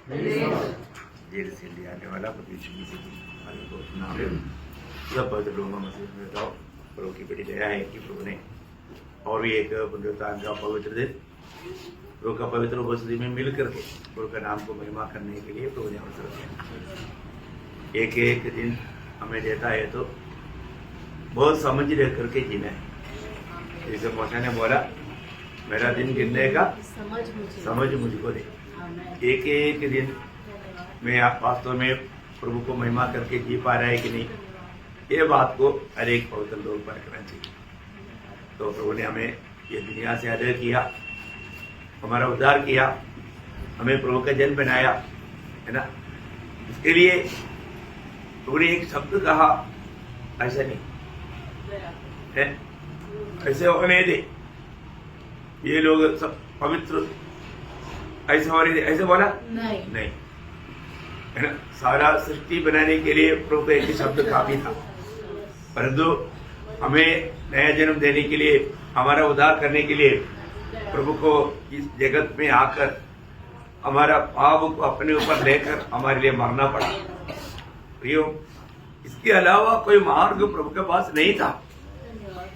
Jail से ले आने वाला प्रभु यीशु मसीह को नाम है। सब पवित्र लोगों में बताओ प्रभु की बड़ी दया है कि प्रभु ने और भी एक पुण्यतान का पवित्र दिन प्रभु का पवित्र उपस्थिति में मिल करके प्रभु का नाम को महिमा करने के लिए प्रभु ने अवसर दिया। एक एक दिन हमें देता है तो बहुत समझ रह करके जीना है। जैसे मौसा ने बोला मेरा दिन गिनने का समझ मुझको दे। एक एक दिन में आप वास्तव में प्रभु को महिमा करके जी पा रहा है कि नहीं, ये बात को हर एक पवित्र लोग पर करना चाहिए। तो प्रभु ने हमें ये दुनिया से अलग किया, हमारा उद्धार किया, हमें प्रभु का जन बनाया है ना। इसके लिए प्रभु ने एक शब्द कहा, ऐसा नहीं है, ऐसे होने दे, ये लोग सब पवित्र ऐसे होने दे, ऐसे बोला नहीं है ना। सारा सृष्टि बनाने के लिए प्रभु का एक शब्द काफी था, परंतु हमें नया जन्म देने के लिए, हमारा उद्धार करने के लिए प्रभु को इस जगत में आकर हमारा पाप को अपने ऊपर लेकर हमारे लिए मरना पड़ा। प्रियो, इसके अलावा कोई मार्ग प्रभु के पास नहीं था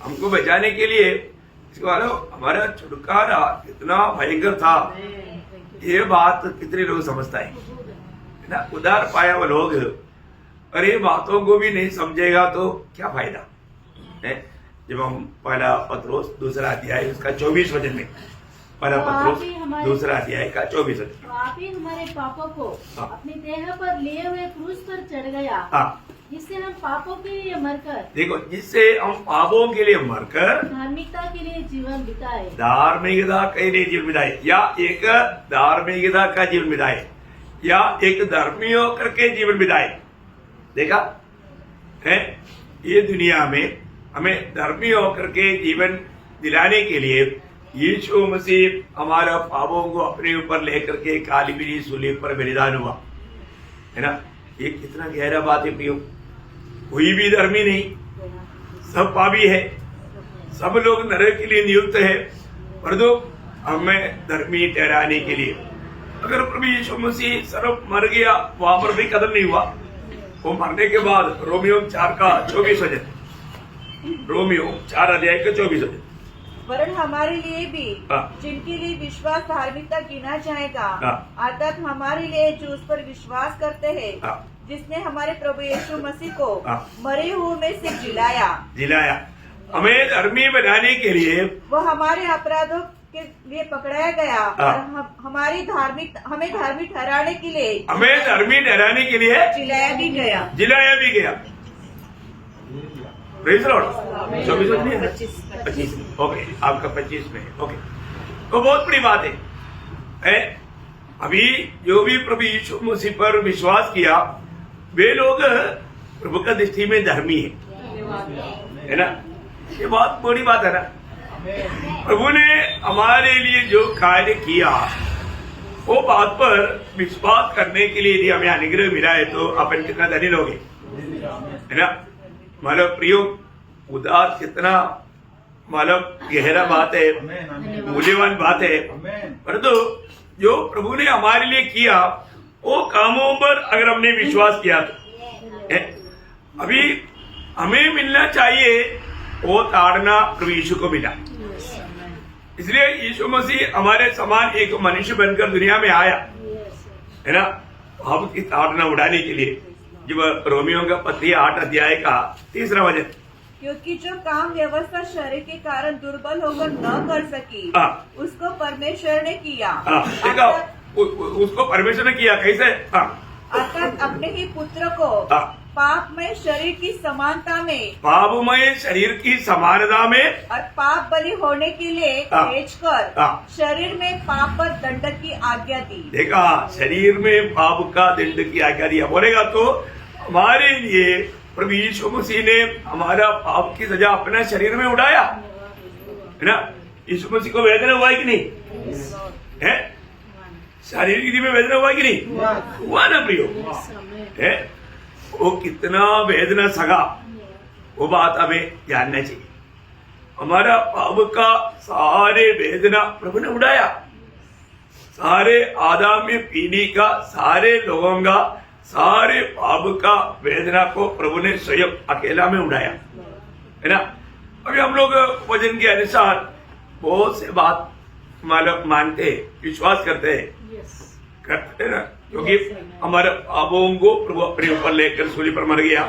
हमको बचाने के लिए। इसके अलावा हमारा छुटकारा कितना भयंकर था, ये बात कितने लोग समझता है ना। उद्धार पाया वो लोग, और ये बातों को भी नहीं समझेगा तो क्या फायदा है। जब हम पहला पत्रोस दूसरा अध्याय उसका 24 वचन में, पहला पत्रोस दूसरा अध्याय का 24 वचन, आप ही हमारे पापों को अपनी देह पर लिए हुए क्रूस पर चढ़ गया, जिससे हम पापों के लिए मरकर, देखो, जिससे हम पापों के लिए मरकर धार्मिकता के लिए जीवन बिताए, धार्मिकता के लिए जीवन बिताए, या एक धार्मिकता का जीवन बिताए, या एक धर्मी होकर के जीवन बिताए। देखा है, ये दुनिया में हमें धर्मी होकर के जीवन दिलाने के लिए यीशु मसीह हमारा पापों को अपने ऊपर लेकर के काली बिली सूली पर बलिदान हुआ है ना। ये कितना गहरा बात है प्रियो। कोई भी धर्मी नहीं, सब पापी है, सब लोग नरक के लिए नियुक्त है, परंतु हमें धर्मी ठहराने के लिए अगर प्रभु यीशु मसीह सिर्फ मर गया, वहां पर भी कदम नहीं हुआ। वो मरने के बाद रोमियो 4 का 24 वचन, रोमियो 4 अध्याय का 24 वचन, वरन हमारे लिए भी जिनके लिए विश्वास धार्मिकता गिना जाएगा, अर्थात हमारे लिए जो उस पर विश्वास करते हैं, जिसने हमारे प्रभु यीशु मसीह को मरे हुए में से जिलाया। हमें धर्मी बनाने के लिए वो हमारे अपराधों के लिए पकड़ाया गया और हमें धार्मिक ठहराने के लिए जिलाया भी गया। Praise Lord. 25 ओके, आपका 25 में ओके। तो बहुत बड़ी बात है। अभी जो भी प्रभु यीशु मसीह पर विश्वास किया वे लोग प्रभु का दृष्टि में धर्मी है ना। ये बहुत बड़ी बात है ना। प्रभु ने हमारे लिए जो कार्य किया वो बात पर विश्वास करने के लिए यदि हमें अनुग्रह मिला है तो अपन कितना धनी लोग है ना। मतलब प्रियो, उदार कितना मतलब गहरा बात है, मूल्यवान बात है, परंतु जो प्रभु ने हमारे लिए किया वो कामों पर अगर हमने विश्वास किया तो अभी हमें मिलना चाहिए वो ताड़ना प्रभु यीशु को मिला। इसलिए यीशु मसीह हमारे समान एक मनुष्य बनकर दुनिया में आया है ना, हम की ताड़ना उड़ाने के लिए। जब रोमियो का पत्री 8 अध्याय का 3 वचन, क्योंकि जो काम व्यवस्था शरीर के कारण दुर्बल होकर न कर सकी उसको परमेश्वर ने किया। उसको परमेश्वर ने किया कैसे? अर्थात अपने ही पुत्र को पापमय शरीर की समानता में और पाप बलि होने के लिए भेजकर शरीर में पाप पर दंड की आज्ञा दी। देखा, शरीर में पाप का दंड की आज्ञा दिया बोलेगा तो हमारे लिए प्रभु यीशु मसीह ने हमारा पाप की सजा अपना शरीर में उड़ाया है ना। यीशु मसीह को वेदना हुआ कि नहीं है? शारीरिक में वेदना हुआ कि नहीं हुआ ना प्रियो है? वो कितना वेदना सगा वो बात हमें जानना चाहिए। हमारा पाप का सारे वेदना प्रभु ने उड़ाया सारे आदम में पीढ़ी का सारे लोगों का सारे पाप का वेदना को प्रभु ने स्वयं अकेला में उठाया, है ना। अभी हम लोग वचन के अनुसार बहुत से बात मतलब मानते हैं, विश्वास करते हैं, करते हैं ना, क्योंकि हमारे पापों को प्रभु अपने ऊपर लेकर सूली पर मर गया।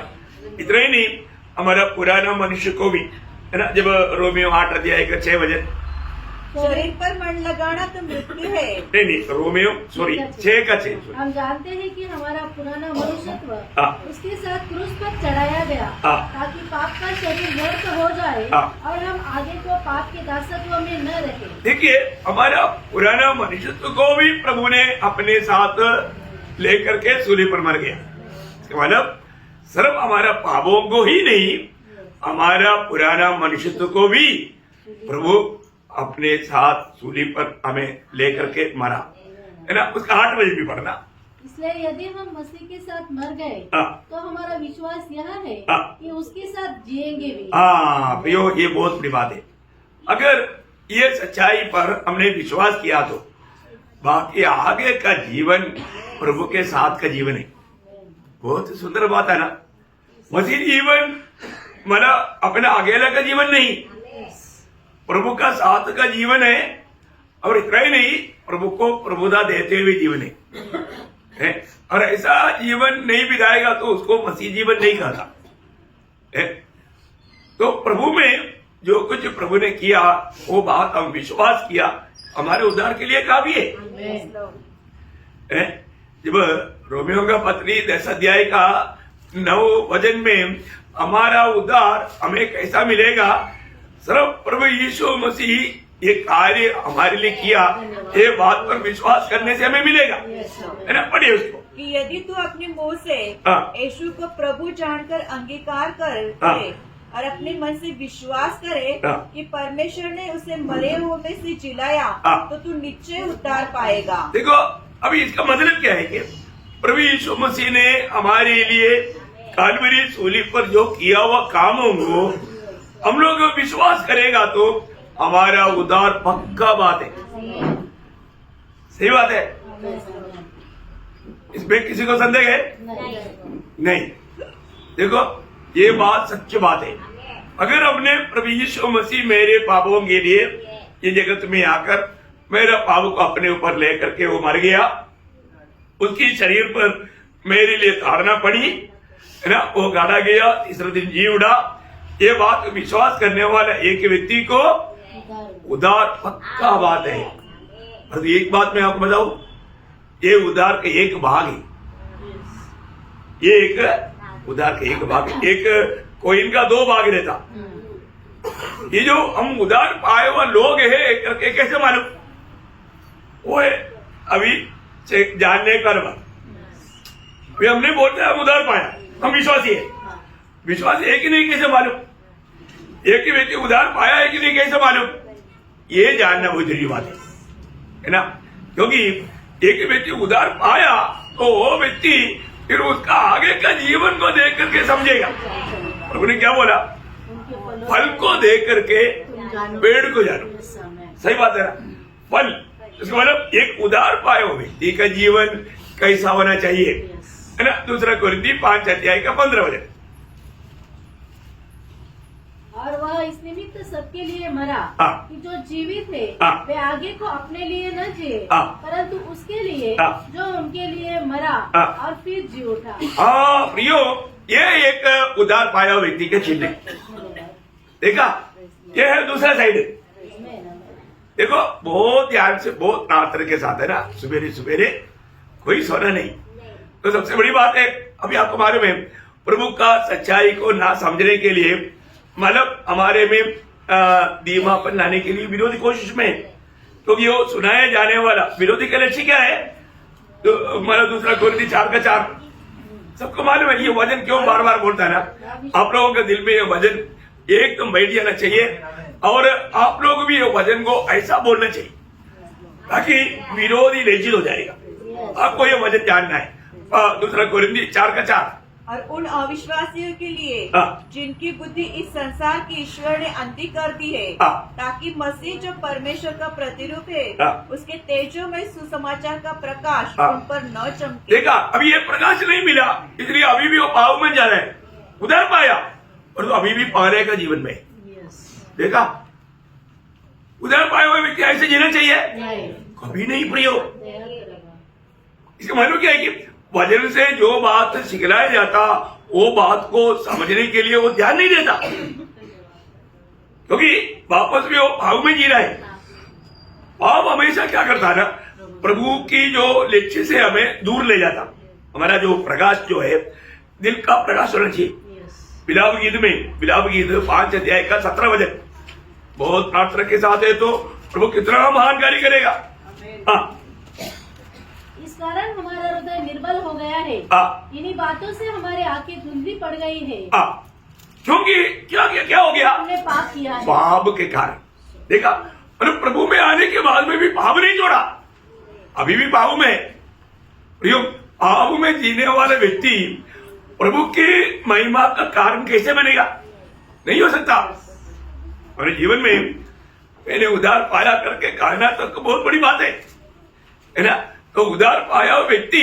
इतना ही नहीं, हमारा पुराना मनुष्य को भी, है ना, जब रोमियो 8 अध्याय का 6 वचन, शरीर पर मन लगाना तो मृत्यु है। नहीं रोमियो 6 का 6। हम जानते हैं कि हमारा पुराना मनुष्यत्व हाँ। उसके साथ क्रूस पर चढ़ाया गया, हाँ। ताकि पाप का शरीर व्यर्थ हो जाए हाँ। और हम आगे को पाप के दासत्व में न रहे। देखिए, हमारा पुराना मनुष्यत्व को भी प्रभु ने अपने साथ लेकर के सूली पर मर गया। इसका मतलब सिर्फ हमारा पापों को ही नहीं, हमारा पुराना मनुष्यत्व को भी प्रभु अपने साथ सूली पर हमें लेकर के मरा, है ना। उसका 8 बजे भी पढ़ना। इसलिए यदि हम मसीह के साथ मर गए हाँ। तो हमारा विश्वास यह है हाँ। कि उसके साथ जिएंगे भी। हाँ प्रियो, ये बहुत बड़ी बात है। अगर ये सच्चाई पर हमने विश्वास किया तो बाकी आगे का जीवन प्रभु के साथ का जीवन है। बहुत सुंदर बात है ना। मसीह जीवन माना अपना अकेला का जीवन नहीं, प्रभु का साथ का जीवन है। और इतना ही नहीं, प्रभु को प्रभुता देते हुए जीवन है। और ऐसा जीवन नहीं बिताएगा तो उसको मसीह जीवन नहीं कहता है। तो प्रभु में जो कुछ प्रभु ने किया वो बात हम विश्वास किया, हमारे उद्धार के लिए काफी है। जब रोमियो का पत्री 10 अध्याय का 9 वचन में हमारा उद्धार हमें कैसा मिलेगा, सिर्फ प्रभु यीशु मसीह ये कार्य हमारे लिए किया, ये बात पर विश्वास करने से हमें मिलेगा, है ना। पढ़िए उसको कि यदि तू अपने मुंह से हाँ। यीशु को प्रभु जानकर अंगीकार करे हाँ। और अपने मन से विश्वास करे हाँ। कि परमेश्वर ने उसे मरे हुए में से जिलाया, हाँ। तो तू निश्चय उद्धार पाएगा। देखो, अभी इसका मतलब क्या है कि प्रभु यीशु मसीह ने हमारे लिए कालवरी सूली पर जो किया हुआ कामों को हम लोग विश्वास करेगा तो हमारा उद्धार पक्का बात है। सही बात है, इसमें किसी को संदेह है नहीं। देखो, ये बात सच्ची बात है। अगर हमने प्रभु यीशु मसीह मेरे पापों के लिए ये जगत में आकर मेरा पाप को अपने ऊपर लेकर के वो मर गया, उसकी शरीर पर मेरे लिए ताड़ना पड़ी, है ना, वो गाड़ा गया, तीसरे दिन जी उड़ा, ये बात विश्वास करने वाला एक व्यक्ति को उद्धार पक्का बात है। और एक बात मैं आपको बताऊं, ये उद्धार का एक भाग है, ये एक उद्धार का एक भाग है। एक कोइन का 2 भाग रहता। ये जो हम उद्धार पाए हुआ लोग है करके कैसे मालूम, वो है अभी जानने का बात। अभी हमने बोलते हैं हम उद्धार पाया, हम विश्वासी है। विश्वासी है कि नहीं कैसे मालूम, एक ही व्यक्ति उद्धार पाया है कि नहीं कैसे मालूम, ये जानना बहुत जरूरी बात है ना। क्योंकि एक व्यक्ति उद्धार पाया तो वो व्यक्ति फिर उसका आगे का जीवन को देख करके समझेगा। प्रभु ने क्या बोला, फल को देख करके पेड़ को जानो। सही बात है ना, फल। इसका मतलब एक उद्धार पाए हुए व्यक्ति का जीवन कैसा होना चाहिए, है ना। 2 कोरिन्थी 5 अध्याय का 15 वचन, और वह इस निमित्त सबके लिए मरा हाँ। कि जो जीवित है हाँ। वे आगे को अपने लिए न जिए, हाँ। परंतु उसके लिए हाँ। जो उनके लिए मरा हाँ। और फिर जी उठा। हाँ प्रियो, ये एक उद्धार पाया हुआ व्यक्ति के चिन्ह है। देखा, ये है दूसरा साइड। देखो, बहुत ध्यान से, बहुत प्रार्थना के साथ, है ना, सुबेरे सुबेरे कोई सोना नहीं। तो सबसे बड़ी बात है, अभी आपको मालूम है, प्रभु का सच्चाई को ना समझने के लिए, मतलब हमारे में धीमापन लाने के लिए विरोधी कोशिश में, क्योंकि वो सुनाया जाने वाला विरोधी का लक्ष्य क्या है, तो मतलब 2 कोरिन्थी 4 का 4 सबको मालूम है। ये वचन क्यों बार बार बोलता है ना, आप लोगों के दिल में ये वचन एकदम बैठ जाना चाहिए, और आप लोग भी ये वचन को ऐसा बोलना चाहिए ताकि विरोधी लज्जित हो जाएगा। आपको ये वचन जानना है। 2 कोरिन्थी 4 का 4, और उन अविश्वासियों के लिए हाँ। जिनकी बुद्धि इस संसार की ईश्वर ने अंधी कर दी है, हाँ। ताकि मसीह जो परमेश्वर का प्रतिरूप है, हाँ। उसके तेजो में सुसमाचार का प्रकाश हाँ। उन पर न चमके। देखा, अभी ये प्रकाश नहीं मिला, इसलिए अभी भी वो पाप में जा रहे हैं। उधर पाया और तो अभी भी पाने का जीवन में। देखा, उधर पाए हुए व्यक्ति ऐसे जीना चाहिए? कभी नहीं प्रियो। इसका मतलब क्या है कि वचन से जो बात सिखलाया जाता, वो बात को समझने के लिए वो ध्यान नहीं देता, क्योंकि वापस भी वो भाव में जी रहा है। भाव हमेशा क्या करता है ना, प्रभु की जो लक्ष्य से हमें दूर ले जाता। हमारा जो प्रकाश जो है, दिल का प्रकाश होना चाहिए। विलाप गीत में, विलाप गीत 5 अध्याय का 17 वचन बहुत प्रार्थना के साथ है, तो प्रभु कितना महान कार्य करेगा। हाँ, इस कारण हमारा हृदय निर्बल हो गया है। हाँ। इन्हीं बातों से हमारी आंखें धुंधली पड़ गई है। हाँ, क्योंकि क्या हो गया? हमने पाप किया है। पाप के कारण। देखा, मतलब प्रभु में आने के बाद में भी पाप नहीं छोड़ा, अभी भी पाप में है। पाप में जीने वाला व्यक्ति प्रभु की महिमा का कारण कैसे बनेगा? नहीं हो सकता। हमारे जीवन में मैंने उधार पाया करके कहना तो बहुत बड़ी बात है ना। तो उधार पाया हुआ व्यक्ति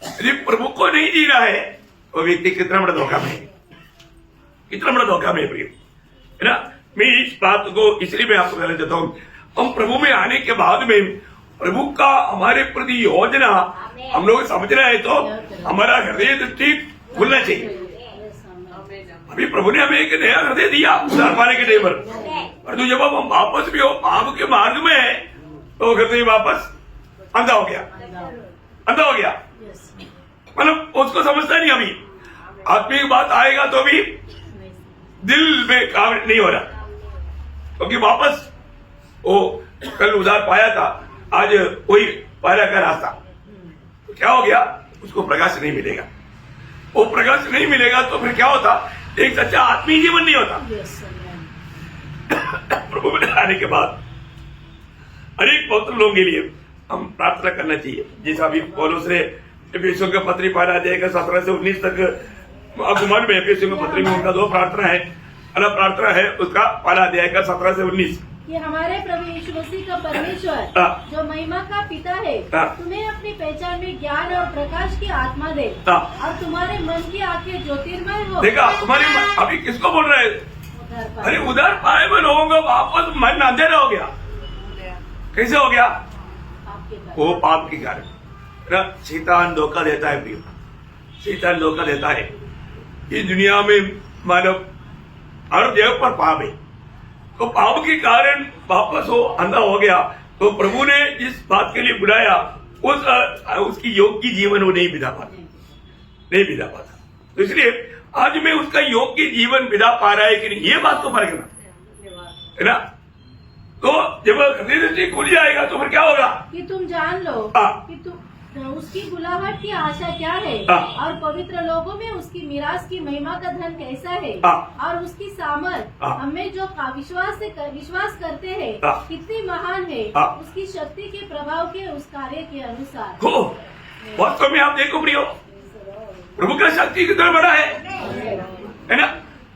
यदि प्रभु को नहीं जी रहा है, वो व्यक्ति कितना बड़ा धोखा में है, कितना बड़ा धोखा में प्रिय है ना। मैं इस बात को इसलिए मैं आपको कहना चाहता हूँ, हम प्रभु में आने के बाद में प्रभु का हमारे प्रति योजना हम लोग समझना है, तो हमारा हृदय दृष्टि खुलना चाहिए। अभी प्रभु ने हमें एक नया हृदय दिया उधार पाने के टाइम पर, परंतु जब हम वापस भी हो पाप के मार्ग में है, तो हृदय वापस अंधा हो गया, अंधा हो गया। मतलब उसको समझता नहीं। अभी आत्मिक बात आएगा तो भी दिल में काम नहीं हो रहा, क्योंकि वापस वो कल उधार पाया था, आज वही पहला का रास्ता। तो क्या हो गया? उसको प्रकाश नहीं मिलेगा। वो प्रकाश नहीं मिलेगा तो फिर क्या होता? एक सच्चा आत्मीय जीवन नहीं होता। प्रभु में आने के बाद अनेक पवित्र लोगों के लिए हम प्रार्थना करना चाहिए, जैसा अभी पौलुस ने एफिसियों के पत्री 12 अध्याय का 17 से 19 तक अगुमान में एफिसियों के पत्री में उनका 2 प्रार्थना है, अलग प्रार्थना है उसका 12 अध्याय का 17 से 19 कि हमारे प्रभु यीशु मसीह का परमेश्वर जो महिमा का पिता है, तुम्हें अपनी पहचान में ज्ञान और प्रकाश की आत्मा दे और तुम्हारे मन की आंखें ज्योतिर्मय हो। देखा, तुम्हारी अभी किसको बोल रहे हैं? अरे उधर पाए हुए लोगों का वापस मन अंधेरा हो गया। कैसे हो गया? वो पाप के कारण। शैतान धोखा देता है प्रिय, शैतान धोखा देता है। इस दुनिया में मानव हर जगह पर पाप है, तो पाप के कारण वापस वो अंधा हो गया। तो प्रभु ने जिस बात के लिए बुलाया उसकी योग की जीवन वो नहीं बिता पाता, नहीं बिता पाता। तो इसलिए आज मैं उसका योग की जीवन बिता पा रहा है कि नहीं, ये बात को परखना है ना। तो जब हृदय दृष्टि खुल जाएगा तो फिर क्या होगा? कि तुम जान लो कि तुम उसकी बुलाहट की आशा क्या है और पवित्र लोगों में उसकी मिरास की महिमा का धन कैसा है और उसकी सामर्थ हमें जो विश्वास करते हैं कितनी महान है, उसकी शक्ति के प्रभाव के उस कार्य के अनुसार। वास्तव में आप देखो प्रियो, प्रभु का शक्ति कितना बड़ा है ना।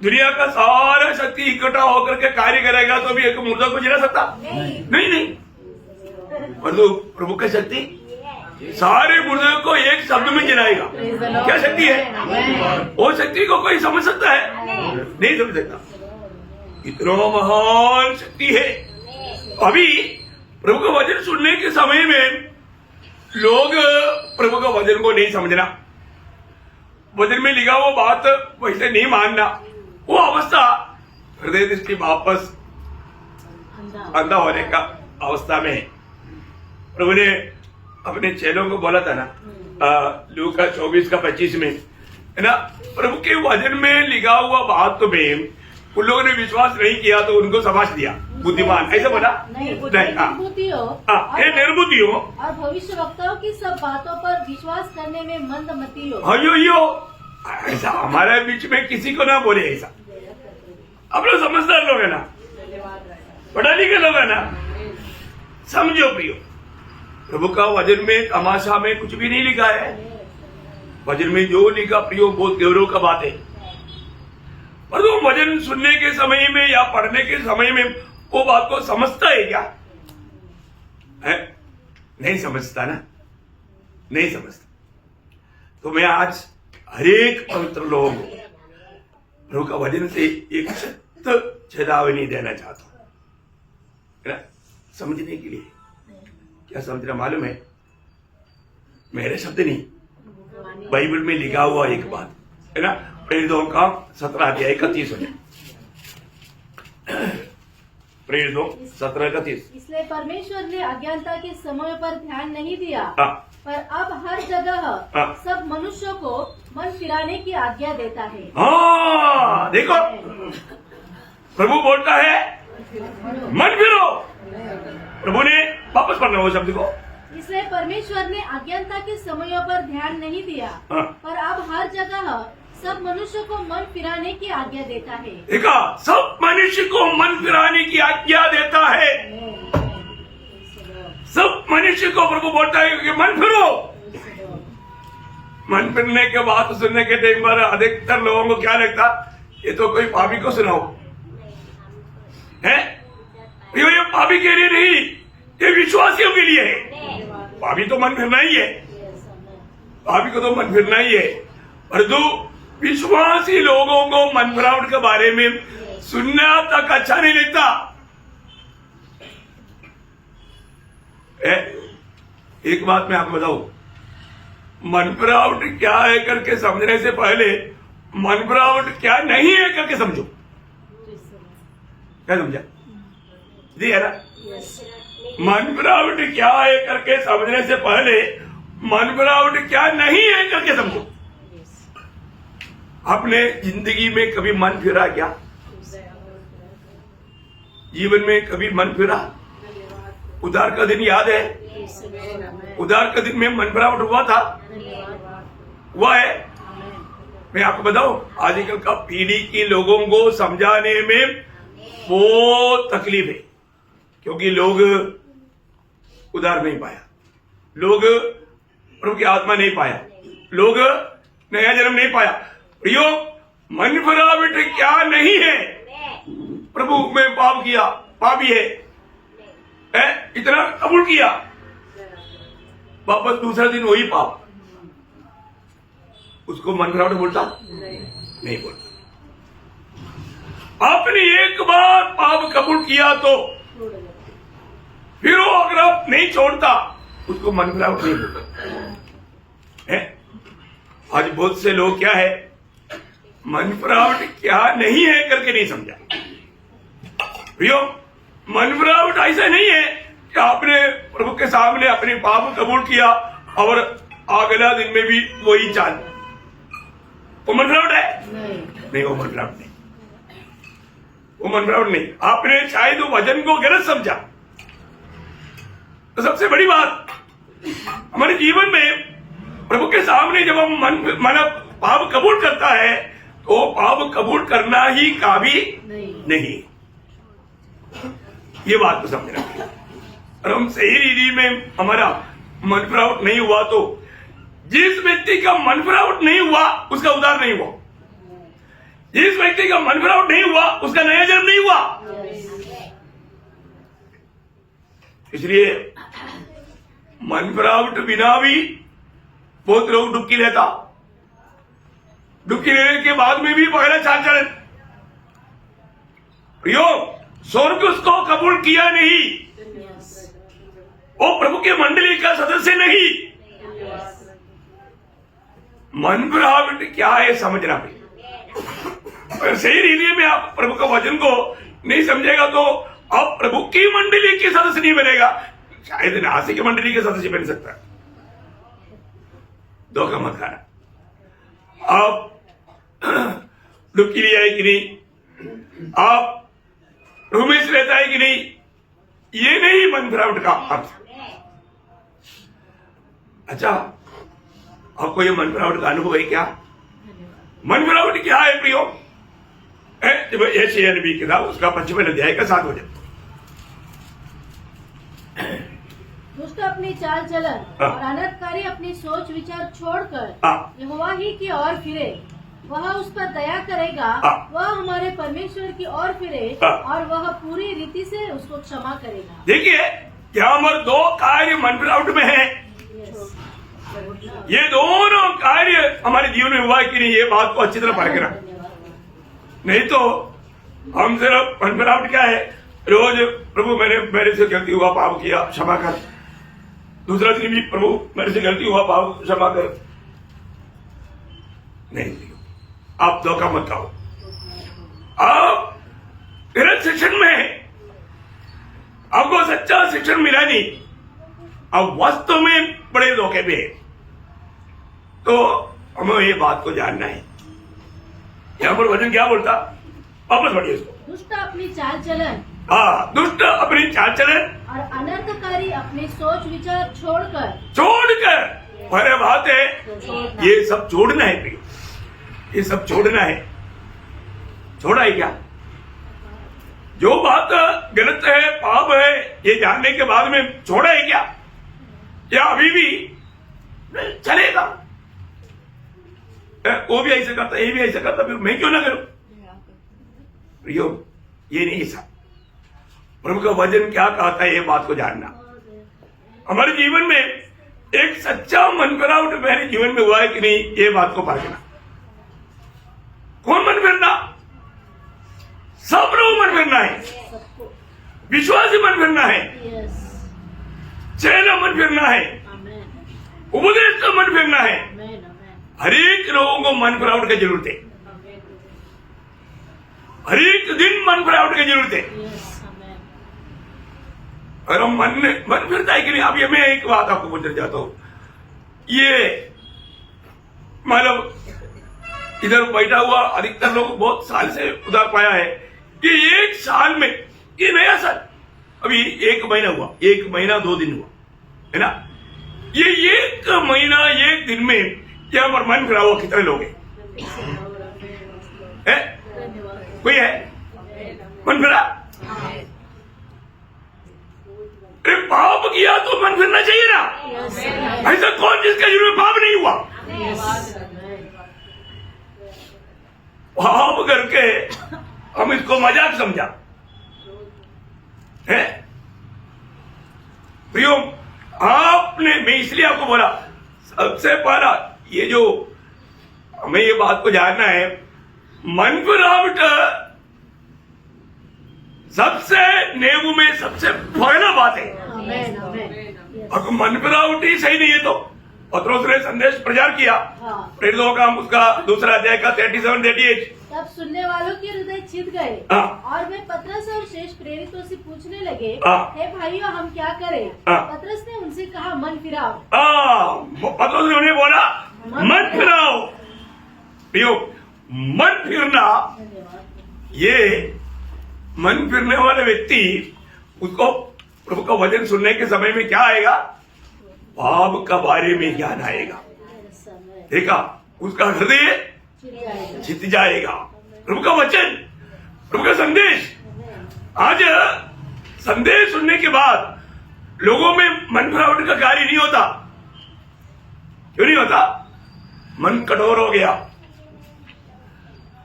दुनिया का सारा शक्ति इकट्ठा होकर के कार्य करेगा तो भी एक मुर्दा को जिला सकता नहीं। परंतु प्रभु का शक्ति सारे मुर्दे को एक शब्द में जिलाएगा। क्या शक्ति है? वो शक्ति को कोई समझ सकता है? नहीं समझ सकता। इतना महान शक्ति है। अभी प्रभु का वचन सुनने के समय में लोग प्रभु का वचन को नहीं समझना, वचन में लिखा वो बात वैसे नहीं मानना, वो अवस्था हृदय दृष्टि वापस अंधा होने का अवस्था में है। प्रभु ने अपने चेलों को बोला था ना, लूका 24:25 में है ना, प्रभु के वचन में लिखा हुआ बात में उन लोगों ने विश्वास नहीं किया तो उनको समाज दिया बुद्धिमान, ऐसा बोला नहीं। निर्बुद्धि हो और भविष्य वक्ताओं की सब बातों पर विश्वास करने में मंदमती हो। अयो ऐसा हमारे बीच में किसी को ना बोले ऐसा। अब लोग समझदार लोग है ना, पढ़ा लिखे लोग है ना, समझो प्रियो, प्रभु का वचन में तमाशा में कुछ भी नहीं लिखा है। भजन में जो लिखा प्रियो बहुत गौरव का बात है, पर वो भजन सुनने के समय में या पढ़ने के समय में वो बात को समझता है क्या? है? नहीं समझता ना, नहीं समझता। तो मैं आज हरेक पवित्र लोगों को प्रभु का भजन से एक सख्त चेतावनी देना चाहता हूं, है ना, समझने के लिए। क्या समझना मालूम है? मेरे शब्द नहीं, बाइबल में लिखा हुआ एक बात है ना, प्रेरितों का 17-31 हो जाए। प्रेरितों 17-31। इसलिए परमेश्वर ने अज्ञानता के समय पर ध्यान नहीं दिया, हाँ। पर अब हर जगह हाँ। सब मनुष्यों को मन फिराने की आज्ञा देता है। हाँ, देखो प्रभु बोलता है मन फिरो। प्रभु ने वापस पढ़ना वो शब्द को। इसलिए परमेश्वर ने अज्ञानता के समयों पर ध्यान नहीं दिया, हाँ। पर अब हर जगह सब मनुष्य को मन फिराने की आज्ञा देता है। देखा, सब मनुष्य को मन फिराने की आज्ञा देता है। सब मनुष्य को प्रभु बोलता है कि मन फिरो। मन फिरने के बाद सुनने के टाइम पर अधिकतर लोगों को क्या लगता, ये तो कोई पापी को सुनाओ है। ये पापी के लिए नहीं, ये विश्वासियों के लिए है। पापी तो मन फिरना ही है, पापी को तो मन फिरना ही है, परंतु विश्वासी लोगों को मन फिरावट के बारे में सुनना तक अच्छा नहीं लगता। एक बात मैं आपको बताऊं, मन फिरावट क्या है करके समझने से पहले मन फिरावट क्या नहीं है करके समझो। क्या समझा जी? है ना, मन फिरावट क्या है करके समझने से पहले मन फिरावट क्या नहीं है करके समझो। आपने जिंदगी में कभी मन फिरा क्या? जीवन में कभी मन फिरा? उधार का दिन याद है? उधार का दिन में मन फिरावट हुआ था, हुआ है। मैं आपको बताऊं, आजकल का पीढ़ी के लोगों को समझाने में बहुत तकलीफ है, क्योंकि लोग उधार नहीं पाया, लोग प्रभु की आत्मा नहीं पाया, लोग नया जन्म नहीं पाया। प्रियो, मन फिरावट क्या नहीं है? प्रभु में पाप किया, पापी है, इतना कबूल किया, वापस दूसरा दिन वही पाप, उसको मन फिरावट बोलता? नहीं बोलता। आपने एक बार पाप कबूल किया तो फिर वो अगर आप नहीं छोड़ता, उसको मन फिरावट नहीं बोलता है। आज बहुत से लोग क्या है, मन फिरावट क्या नहीं है करके नहीं समझा। प्रियो, मन फिरावट ऐसा नहीं है कि आपने प्रभु के सामने अपने पाप कबूल किया और अगला दिन में भी वही चाल, वो मन फिरावट है? नहीं, वो मन फिरावट नहीं, वो मन फिरावट नहीं। आपने शायद वो वचन को गलत समझा। तो सबसे बड़ी बात, हमारे जीवन में प्रभु के सामने जब हम मन पाप कबूल करता है, तो पाप कबूल करना ही काफी नहीं। ये बात को समझना। और हम सही रीति में हमारा मन फिरावट नहीं हुआ, तो जिस व्यक्ति का मन फिरावट नहीं हुआ उसका उद्धार नहीं हुआ, जिस व्यक्ति का मन फिरावट नहीं हुआ उसका नया जन्म नहीं हुआ। इसलिए मन फिरावट बिना भी बहुत लोग डुबकी लेता, डुबकी लेने के बाद में भी पहला चाल चलन। प्रियो, स्वर्ग उसको कबूल किया नहीं, वो प्रभु के मंडली का सदस्य नहीं। मन फिरावट क्या है समझना भी। अगर सही रीति में आप प्रभु का वचन को नहीं समझेगा तो आप प्रभु की मंडली के सदस्य नहीं बनेगा, शायद नासी की मंडली के सदस्य बन सकता है। धोखा मत खाना। आप डुबकी लिया है कि नहीं, आप रूम में रहता है कि नहीं, ये नहीं मन फिरावट का अर्थ। अच्छा, आपको ये मन फिरावट का अनुभव है क्या? मन फिरावट क्या है प्रियो? जब यशायाह नबी किताब उसका 55 अध्याय का 7 हो जाए। दुष्ट अपनी चाल चलन हाँ। और अनर्थकारी अपनी सोच विचार छोड़कर हाँ। यहोवा ही की ओर फिरे, वह उस पर दया करेगा। हाँ। वह हमारे परमेश्वर की ओर फिरे हाँ। और वह पूरी रीति से उसको क्षमा करेगा। देखिए यहाँ पर दो कार्य मन फिरावट में है। ये दोनों कार्य हमारे जीवन में हुआ कि नहीं, ये बात को अच्छी तरह पढ़ के रख। नहीं तो हम सिर्फ मन फिरावट क्या है, रोज प्रभु मेरे से गलती हुआ, पाप किया, क्षमा कर। दूसरा दिन भी प्रभु मेरे से गलती हुआ, पाप क्षमा कर। नहीं, आप धोखा मत खाओ। आप गलत शिक्षण में आपको सच्चा शिक्षण मिला नहीं, अब वास्तव में बड़े धोखे में है। तो हमें ये बात को जानना है। यहाँ पर वचन क्या बोलता, वापस पढ़िए इसको। दुष्ट अपनी चाल चलन हाँ, दुष्ट अपनी चाल चलन और अनर्थकारी अपनी सोच विचार छोड़कर, अरे बात है, ये सब छोड़ना है प्रिय, ये सब छोड़ना है। छोड़ा है क्या? जो बात गलत है, पाप है, ये जानने के बाद में छोड़ा है क्या? या अभी भी चलेगा? वो भी ऐसा करता, ये भी ऐसा करता, फिर मैं क्यों ना करूं? प्रियो, ये नहीं सा प्रभु का वचन क्या कहता है, ये बात को जानना। हमारे जीवन में एक सच्चा मन फिरावट मेरे जीवन में हुआ है कि नहीं, ये बात को परखना। कौन मन फिरना? सब लोग मन फिरना है, विश्वासी मन फिरना है, चेला मन फिरना है, उपदेश का मन फिरना है। हर एक लोगों को मन फिरावट की जरूरत है, हर एक दिन मन फिरावट की जरूरत है। और हम मन फिरता है कि नहीं? अभी मैं एक बात आपको बोलना चाहता हूं। ये मतलब इधर बैठा हुआ अधिकतर लोग बहुत साल से उधार पाया है कि एक साल में, ये नया साल अभी 1 महीना हुआ, 1 महीना 2 दिन हुआ है ना, ये 1 महीना 1 दिन में यहाँ पर मन फिरा हुआ कितने लोग हैं? कोई है मन फिरा? अरे पाप किया तो मन फिरना चाहिए ना। ऐसा कौन जिसका जीवन में पाप नहीं हुआ? पाप करके हम इसको मजाक समझा है। प्रियो, आपने, मैं इसलिए आपको बोला, सबसे पहला ये जो हमें ये बात को जानना है, मन फिरावट सबसे नेबू में सबसे पहला बात है। अगर मन फिरावट ही सही नहीं है तो पत्रोस ने संदेश प्रचार किया, प्रेरितों का उसका 2 अध्याय का 37-38। तब सुनने वालों के हृदय छिद गए और वे पतरस और शेष प्रेरितों से पूछने लगे, हे भाइयों, हम क्या करें? पतरस ने उनसे कहा, मन फिराओ। पतरस ने उन्हें बोला, मन फिराओ। प्रियो, मन फिरना, ये मन फिरने वाले व्यक्ति, उसको प्रभु का वचन सुनने के समय में क्या आएगा? पाप का बारे में ज्ञान आएगा। देखा, उसका हृदय जीत जाएगा। प्रभु का वचन, प्रभु का संदेश। आज संदेश सुनने के बाद लोगों में मन फिरावट का कार्य नहीं होता। क्यों नहीं होता? मन कठोर हो गया,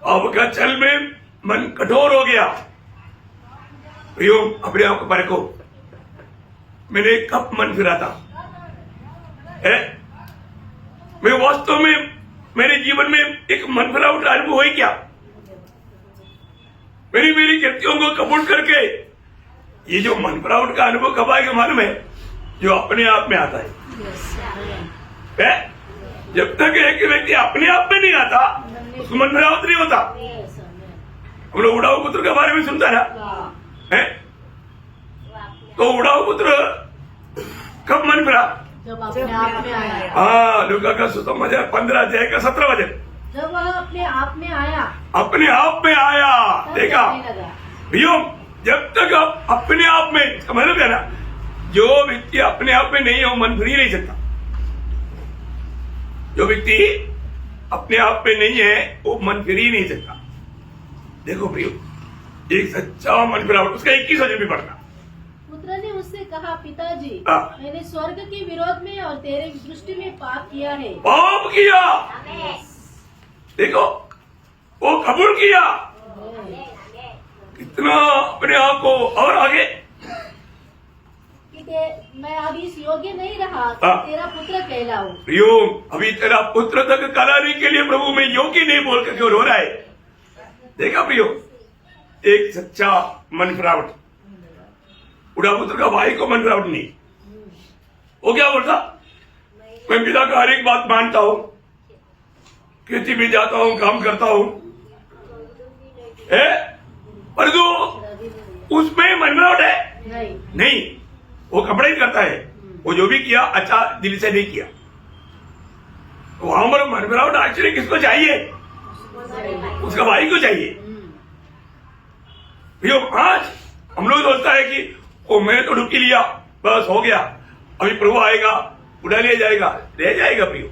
आपका चल में मन कठोर हो गया। प्रियो, अपने आप को परखो, मैंने कब मन फिरा था? मैं वास्तव में मेरे जीवन में एक मन फिरावट अनुभव हुई क्या? मेरी गलतियों को कबूल करके, ये जो मन फिरावट का अनुभव कब आएगा मालूम है? जो अपने आप में आता है। जब तक एक व्यक्ति अपने आप में नहीं आता, उसको मन फिरावट नहीं होता। हम लोग उड़ाऊ पुत्र के बारे में सुनता है ना, तो उड़ाऊ पुत्र कब मन फिरा? जब अपने आप में आया। हाँ, लूका का सुसमाचार 15 अध्याय का 17 वचन। जब वह अपने आप में आया, अपने आप में आया। देखा भैया, जब तक आप अपने आप में, मतलब है ना, जो व्यक्ति अपने आप में नहीं है वो मन फिर ही नहीं सकता। जो व्यक्ति अपने आप में नहीं है वो मन फिर ही नहीं सकता। देखो प्रियो, एक सच्चा मन फिरावट, उसका 21 वचन भी पढ़ना। पुत्र ने उससे कहा, पिताजी, हाँ। मैंने स्वर्ग के विरोध में और तेरे दृष्टि में पाप किया है। पाप किया, देखो वो कबूल किया, कितना अपने आप को, और आगे मैं अब इस योग्य नहीं रहा हाँ। कि तेरा पुत्र कहलाऊं। प्रियो, अभी तेरा पुत्र तक कहलाने के लिए प्रभु में योग्य नहीं बोल कर क्यों रो रहा है? देखा प्रियो, एक सच्चा मन फिरावट, बुढ़ा पुत्र का भाई को मन फिरावट नहीं, वो क्या बोलता, मैं पिता का हर एक बात मानता हूँ, खेती में जाता हूँ, काम करता हूँ, पर जो उसमें मन फिरावट है नहीं, वो कपड़े ही करता है, वो जो भी किया अच्छा दिल से नहीं किया। वहां पर मन फिरावट एक्चुअली किसको चाहिए? उसका भाई को चाहिए। भैया आज हम लोग सोचता है कि ओ मैंने तो डुबकी लिया, बस हो गया, अभी प्रभु आएगा उड़ा ले जाएगा, ले जाएगा। प्रियो,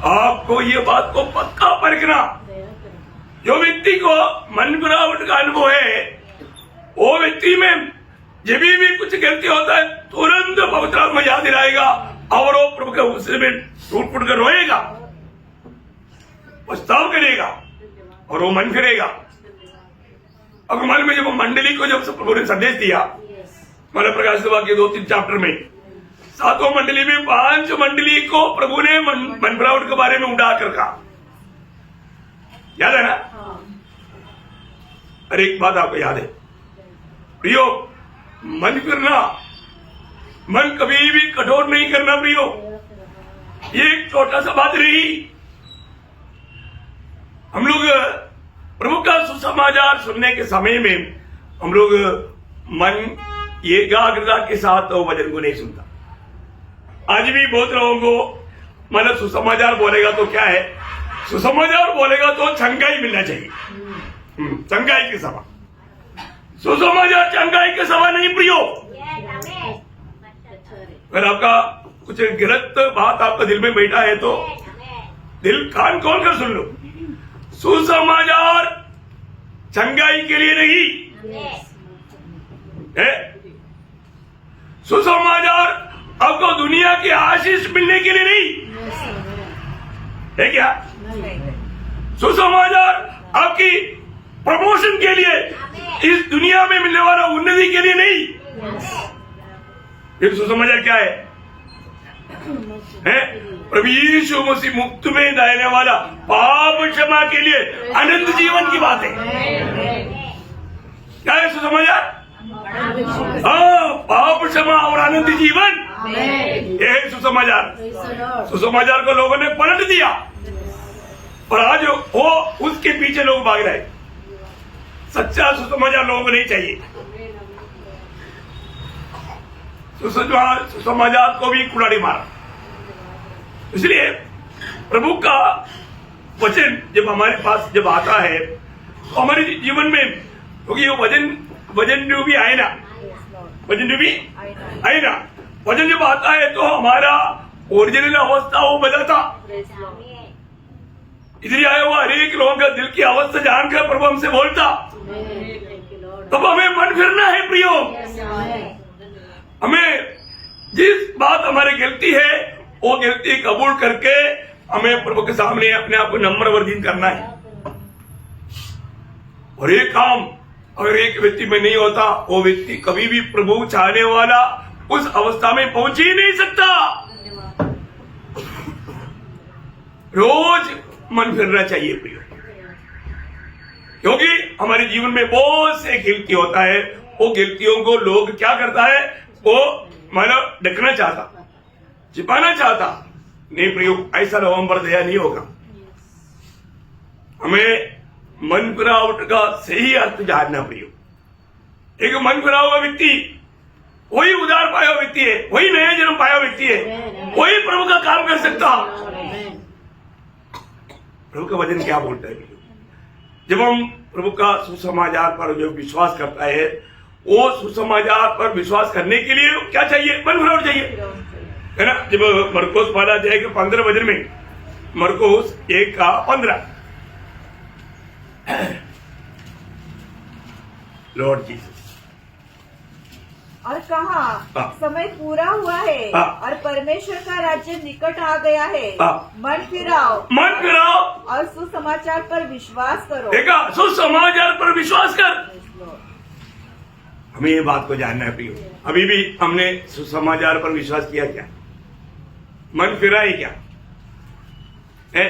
आपको ये बात को पक्का परखना, जो व्यक्ति को मन फिरावट का अनुभव है, वो व्यक्ति में जब भी कुछ गलती होता है तुरंत पवित्र आत्मा याद दिलाएगा और वो प्रभु के गुस्से में टूट फूट कर रोएगा, पछताव करेगा और वो मन फिरेगा। अगमल में जब मंडली को जब प्रभु ने संदेश दिया, मतलब प्रकाश सभा के 2-3 चैप्टर में, 7वां मंडली में 5 मंडली को प्रभु ने मन फिरावट के बारे में उड़ा कर कहा, याद है ना? अरे एक बात आपको याद है प्रियो, मन फिरना, मन कभी भी कठोर नहीं करना प्रियो। ये एक छोटा सा बात रही, हम लोग प्रभु का सुसमाचार सुनने के समय में हम लोग मन एकाग्रता के साथ तो वचन को नहीं सुनता। आज भी बहुत लोगों को मतलब सुसमाचार बोलेगा तो क्या है, सुसमाचार बोलेगा तो चंगाई मिलना चाहिए, चंगाई की सभा। सुसमाचार चंगाई की सभा नहीं प्रियो। अगर आपका कुछ गलत बात आपका दिल में बैठा है तो दिल कान खोल कर सुन लो। सुसमाचार चंगाई के लिए नहीं है, सुसमाचार आपको दुनिया की आशीष मिलने के लिए नहीं है। क्या सुसमाचार आपकी प्रमोशन के लिए, इस दुनिया में मिलने वाला उन्नति के लिए नहीं। ये सुसमाचार क्या है? प्रभु यीशु मसीह मुक्त में देने वाला पाप क्षमा के लिए अनंत जीवन की बात है। क्या है सुसमाचार? हाँ, पाप क्षमा और अनंत जीवन, ये है सुसमाचार। सुसमाचार को लोगों ने पलट दिया और आज वो उसके पीछे लोग भाग रहे। सच्चा सुसमाचार लोगों को नहीं चाहिए। सुसमाचार को भी कुड़ाड़ी मारा। इसलिए प्रभु का वचन जब हमारे पास जब आता है तो हमारे जीवन में, क्योंकि ये वचन जो भी आए ना, वचन जो भी आए ना, वचन जब आता है तो हमारा ओरिजिनल अवस्था वो बदलता। इधर आया हुआ हर एक लोगों का दिल की अवस्था जानकर प्रभु हमसे बोलता। तब हमें मन फिरना है प्रियो। हमें जिस बात हमारी गलती है वो गलती कबूल करके हमें प्रभु के सामने अपने आप को नम्र वर्जित करना है। और ये काम अगर एक व्यक्ति में नहीं होता, वो व्यक्ति कभी भी प्रभु चाहने वाला उस अवस्था में पहुंच ही नहीं सकता। रोज मन फिरना चाहिए प्रियो, क्योंकि हमारे जीवन में बहुत से गलती होता है। वो गलतियों को लोग क्या करता है, वो मतलब ढकना चाहता, छिपाना चाहता। नहीं प्रियो, ऐसा लोगों पर दया नहीं होगा। हमें मन फिरावट का सही अर्थ जानना प्रियो। एक मन फिरा हुआ व्यक्ति वही उदार पाया हुआ व्यक्ति है, वही नया जन्म पाया हुआ व्यक्ति है, वही प्रभु का काम कर सकता। प्रभु का वचन क्या बोलता है? जब हम प्रभु का सुसमाचार पर जो विश्वास करता है, वो सुसमाचार पर विश्वास करने के लिए क्या चाहिए? मन फिरावट चाहिए, है ना? जब मरकोस 1:15 वचन में, मरकोस 1:15, लॉर्ड जीसस, और कहा हाँ। समय पूरा हुआ है हाँ। और परमेश्वर का राज्य निकट आ गया है। हाँ। मन फिराओ और सुसमाचार पर विश्वास करो। देखा, सुसमाचार पर विश्वास कर। हमें ये बात को जानना है प्रियो, अभी भी हमने सुसमाचार पर विश्वास किया क्या? मन फिरा है क्या है?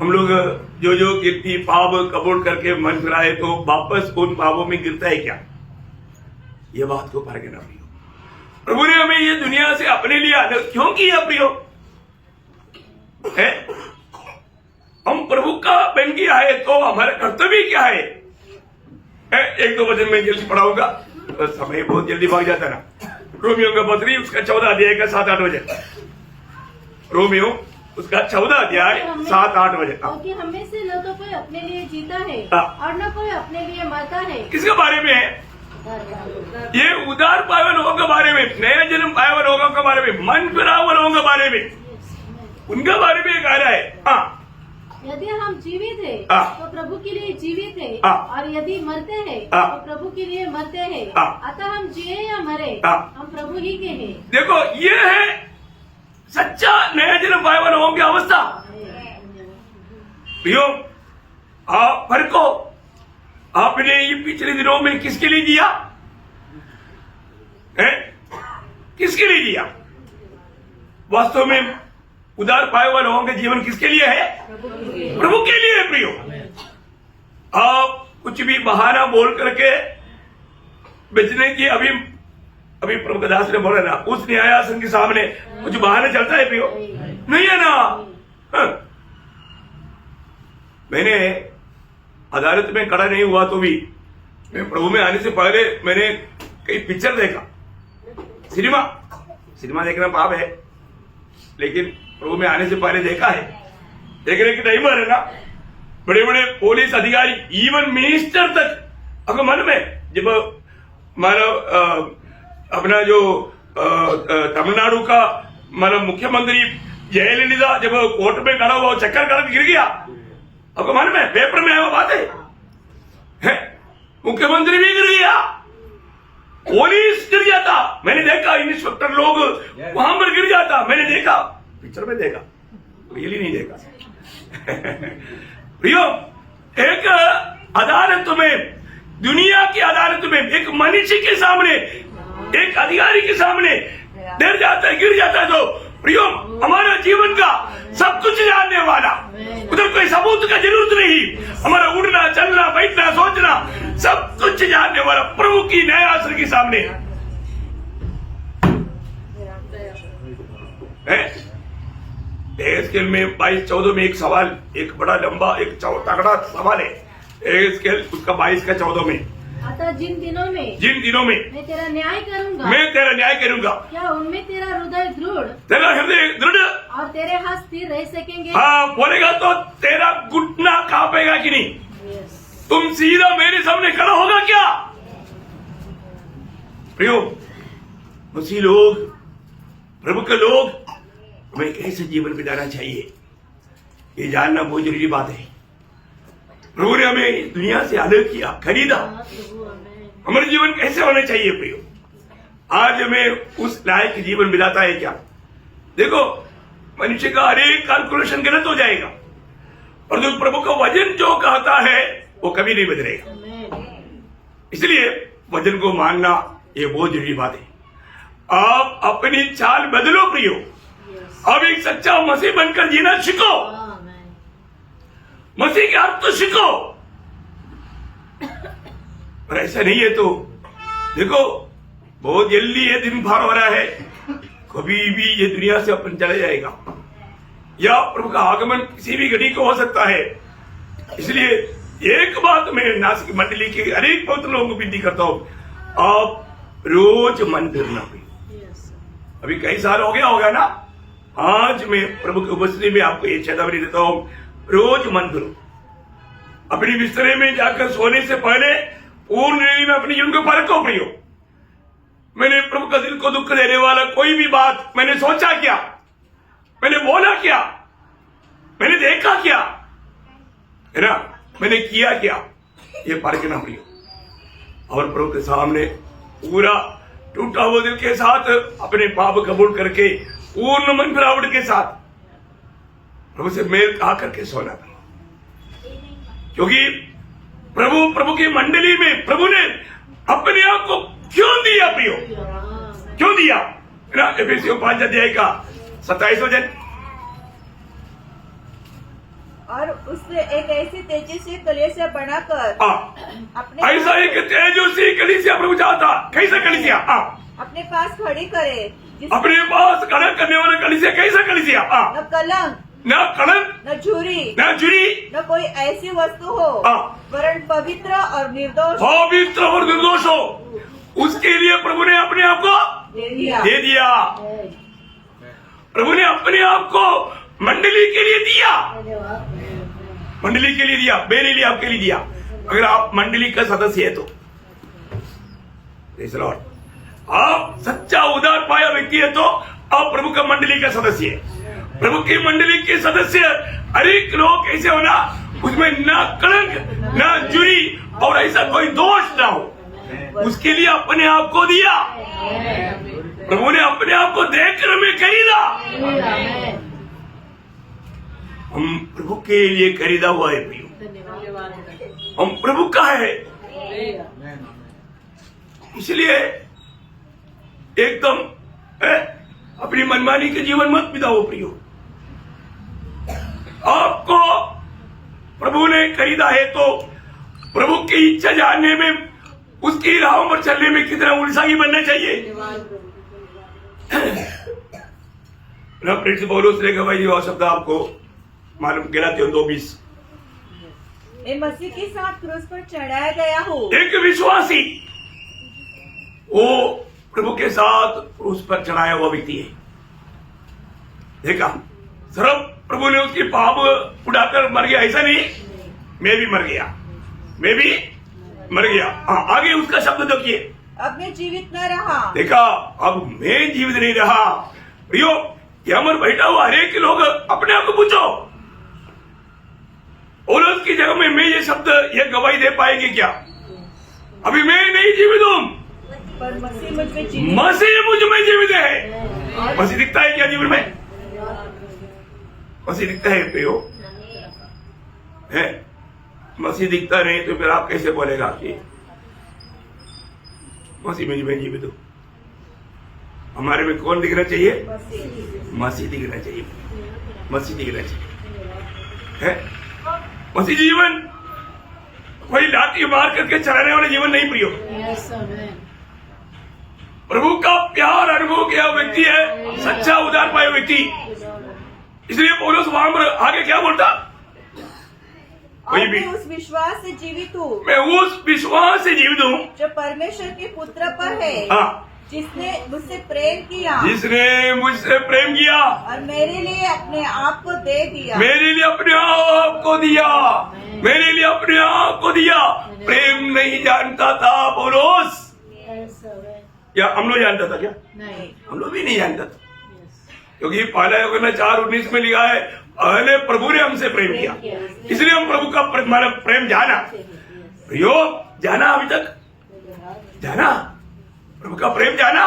हम लोग जो गिरती पाप कबूल करके मन फिराए तो वापस उन पापों में गिरता है क्या? ये बात को परखना प्रियो। प्रभु ने हमें ये दुनिया से अपने लिए अलग क्यों किया प्रियो? है हम प्रभु का बन किया है तो हमारा कर्तव्य क्या है? एक दो वचन में जल्दी पढ़ाऊंगा, तो समय बहुत जल्दी भाग जाता ना। रोमियो का पत्री उसका 14 अध्याय का 7-8 वचन। रोमियो उसका 14 अध्याय 7-8 वचन। क्योंकि हमें से न तो कोई अपने लिए जीता है हाँ। और न कोई अपने लिए मरता है। किसके बारे में है ये? उदार पाए हुए लोगों के बारे में, नया जन्म पाए हुए लोगों के बारे में, मन फिरा हुए लोगों के बारे में, उनके बारे में कह रहा है। हाँ, यदि हम जीवित है हाँ। तो प्रभु के लिए जीवित है हाँ। और यदि मरते हैं हाँ। तो प्रभु के लिए मरते हैं। हाँ। अतः हम जिए या मरे हाँ। हम प्रभु ही के हैं। देखो ये है सच्चा नया जन्म पाए हुए लोगों की अवस्था। प्रियो, आप फर्को, आपने ये पिछले दिनों में किसके लिए जिया है? किसके लिए जिया? वास्तव में उदार पाए हुए लोगों के जीवन किसके लिए है? प्रभु के लिए है प्रियो। आप कुछ भी बहाना बोल करके बेचने की अभी प्रभु दास ने बोला ना, उस न्यायासन के सामने कुछ बहाना चलता है प्रियो? नहीं है ना। हाँ। मैंने अदालत में खड़ा नहीं हुआ तो भी मैं प्रभु में आने से पहले मैंने कई पिक्चर देखा, सिनेमा देखना पाप है, लेकिन प्रभु में आने से पहले देखा है। देखने के टाइम है ना, बड़े बड़े पुलिस अधिकारी, इवन मिनिस्टर तक अगर मन में, जब मानो अपना जो तमिलनाडु का मानो मुख्यमंत्री जयललिता जब कोर्ट में खड़ा हुआ चक्कर कर गिर गया, आपको मन में पेपर में आया बात है? मुख्यमंत्री भी गिर गया, पुलिस गिर जाता, मैंने देखा, इंस्पेक्टर लोग वहां पर गिर जाता, मैंने देखा, पिक्चर में देखा, रियली नहीं देखा। प्रियो, एक अदालत में, दुनिया की अदालत में एक मनुष्य के सामने, एक अधिकारी के सामने डर जाता है, गिर जाता है, तो प्रियो हमारा जीवन का सब कुछ जानने वाला, उधर कोई सबूत का जरूरत नहीं, हमारा उड़ना चलना बैठना सोचना सब कुछ जानने वाला प्रभु की न्यायासन के सामने है। एस्केल में 22-14 में एक सवाल, एक बड़ा लंबा एक तगड़ा सवाल है, एस्केल उसका 22 का 14 में। अतः जिन दिनों में मैं तेरा न्याय करूंगा क्या उनमें तेरा हृदय दृढ़ और तेरे हाथ स्थिर रह सकेंगे? हाँ, बोलेगा तो तेरा घुटना कांपेगा कि नहीं? तुम सीधा मेरे सामने खड़ा होगा क्या? प्रियो, मसीह लोग, प्रभु के लोग, हमें कैसे जीवन बिताना चाहिए ये जानना बहुत जरूरी बात है। प्रभु ने हमें दुनिया से अलग किया, खरीदा, हमारे जीवन कैसे होने चाहिए प्रियो? आज हमें उस लायक जीवन बिताता है क्या? देखो, मनुष्य का हर एक कैलकुलेशन गलत हो जाएगा और जो प्रभु का वचन जो कहता है वो कभी नहीं बदलेगा। इसलिए वचन को मानना ये बहुत जरूरी बात है। आप अपनी चाल बदलो प्रियो, अब एक सच्चा मसीह बनकर जीना सीखो, मसीह के अर्थ तो सीखो। और ऐसा नहीं है तो देखो, बहुत जल्दी ये दिन पार हो रहा है, कभी भी ये दुनिया से अपन चला जाएगा या प्रभु का आगमन किसी भी घड़ी को हो सकता है। इसलिए एक बात मैं नासिक मंडली के अनेक पवित्र लोगों को विनती करता हूं, आप रोज मन फिरना। अभी कई साल हो गया होगा ना, आज मैं प्रभु की उपस्थिति में आपको ये चेतावनी देता हूं, रोज मन फिरो। अपनी बिस्तरे में जाकर सोने से पहले पूर्ण में अपने जीवन को परखो प्रियो। मैंने प्रभु का दिल को दुख देने वाला कोई भी बात मैंने सोचा क्या, मैंने बोला क्या, मैंने देखा क्या, है ना, मैंने किया क्या, ये परखना प्रियो। और प्रभु के सामने पूरा टूटा हुआ दिल के साथ अपने पाप कबूल करके पूर्ण मन फिरावट के साथ प्रभु से मेल कहा करके सोना था, क्योंकि प्रभु की मंडली में प्रभु ने अपने आप को क्यों दिया प्रियो, क्यों दिया ना? एफेसियों 5 अध्याय का 27 वचन। और उसने एक ऐसी तेजस्वी कलीसिया बनाकर अपने ऐसा एक तेजस्वी कलीसिया प्रभु चाहता। कैसा कलीसिया? अपने पास खड़ी करे, अपने पास खड़ा करने वाला कलीसिया। कैसा कलीसिया? न कलंक, न कलंक, न झुरी, न कोई ऐसी वस्तु हो, वरन पवित्र और निर्दोष हो। उसके लिए प्रभु ने अपने आप को दे दिया। प्रभु ने अपने आप को मंडली के लिए दिया, मंडली के लिए दिया, मेरे लिए आपके लिए दिया। अगर आप मंडली का सदस्य है तो Praise the Lord। आप सच्चा उदार पाया व्यक्ति है तो आप प्रभु का मंडली का सदस्य है। प्रभु की मंडली के सदस्य हर एक लोग कैसे होना, उसमें ना कलंक ना जुरी और ऐसा कोई दोष ना हो, उसके लिए अपने आप को दिया। प्रभु ने अपने आप को देकर हमें खरीदा। हम प्रभु के लिए खरीदा हुआ है प्रियो, हम प्रभु का है। इसलिए एकदम अपनी मनमानी के जीवन मत बिताओ प्रियो। आपको प्रभु ने खरीदा है तो प्रभु की इच्छा जानने में, उसकी राहों पर चलने में कितना उत्साही बनना चाहिए। ना प्रिंस पौलुस ने कहा ये शब्द आपको मालूम, गलातियों 2:20। मैं मसीह के साथ क्रूस पर चढ़ाया गया हूँ। एक विश्वासी वो प्रभु के साथ क्रूस पर चढ़ाया हुआ व्यक्ति है। देखा सिर्फ प्रभु ने उसकी पाप उड़ाकर मर गया ऐसा नहीं, मैं भी मर गया, मैं भी मर गया। आगे उसका शब्द देखिए, अब मैं जीवित न रहा। देखा, अब मैं जीवित नहीं रहा। प्रियो, यहाँ पर बैठा हुआ हर एक लोग अपने आप को पूछो, पौलुस की जगह में मैं ये शब्द ये गवाही दे पाएंगे क्या? अभी मैं नहीं जीवित हूँ, पर मसीह मुझ में जीवित है। मसीह दिखता है क्या जीवन में? मसीह दिखता है प्रियो, है? मसीह दिखता नहीं तो फिर आप कैसे बोलेगा कि मसीह में जीवित हूँ? हमारे में कौन दिखना चाहिए? मसीह दिखना चाहिए, मसीह दिखना चाहिए, है? मसीह जीवन कोई लाठी मार करके चलाने वाला जीवन नहीं प्रियो। प्रभु का प्यार अनुभव किया व्यक्ति है सच्चा उदार पाया व्यक्ति। इसलिए पौलुस वहां पर आगे क्या बोलता? और मैं उस विश्वास से जीवित हूँ, मैं उस विश्वास से जीवित हूँ जो परमेश्वर के पुत्र पर है, जिसने मुझसे प्रेम किया, और मेरे लिए अपने आप को दे दिया, मेरे लिए अपने आप को दिया, मेरे लिए अपने आप को दिया। प्रेम नहीं जानता था पौलुस, या हम लोग जानता था क्या? नहीं, हम लोग भी नहीं जानता था, क्योंकि पहला यूहन्ना 4:19 में लिखा है पहले प्रभु ने हमसे प्रेम किया, इसलिए हम प्रभु का प्रेम जाना। प्रियो, जाना अभी तक जाना प्रभु का प्रेम जाना।